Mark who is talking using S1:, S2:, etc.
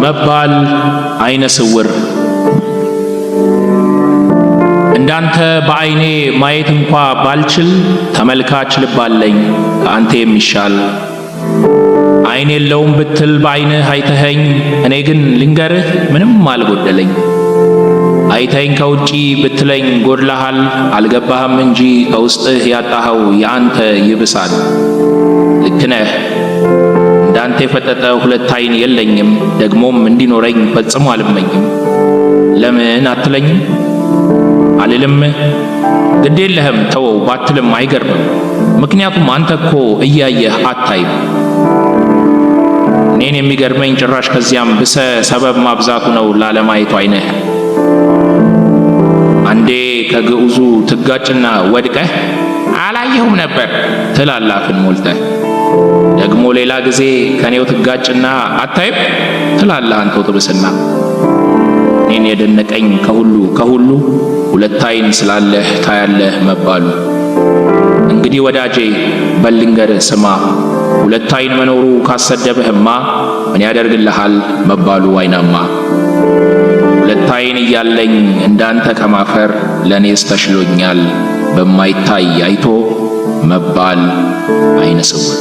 S1: መባል አይነ ስውር እንዳንተ በአይኔ ማየት እንኳ ባልችል ተመልካች ልባለኝ አንተ የሚሻል አይኔ የለውም ብትል በአይንህ አይተኸኝ እኔ ግን ልንገርህ ምንም አልጎደለኝ አይተኸኝ ከውጪ ብትለኝ ጎድለሃል አልገባህም እንጂ ከውስጥህ ያጣኸው ያንተ ይብሳል ልክ ነህ እንዳንተ የፈጠጠ ሁለት አይን የለኝም ደግሞም እንዲኖረኝ ፈጽሞ አልመኝም ለምን አትለኝም አልልም ግድ የለህም ተወው ባትልም አይገርምም ምክንያቱም አንተ እኮ እያየህ አታይም እኔን የሚገርመኝ ጭራሽ ከዚያም ብሰ ሰበብ ማብዛቱ ነው ላለማየቱ አይነህ አንዴ ከግዑዙ ትጋጭና ወድቀህ አላየሁም ነበር ትላላፍን ሞልተህ ደግሞ ሌላ ጊዜ ከኔው ትጋጭና አታይም ትላለህ አንተው ትብስና እኔን የደነቀኝ ከሁሉ ሁለት አይን ስላለህ ታያለህ መባሉ እንግዲህ ወዳጄ በልንገርህ ስማ ሁለት አይን መኖሩ ካሰደበህማ ምን ያደርግልሃል መባሉ አይናማ ሁለት አይን እያለኝ እንዳንተ ከማፈር ለኔስ ተሽሎኛል በማይታይ አይቶ መባል አይነ ስውር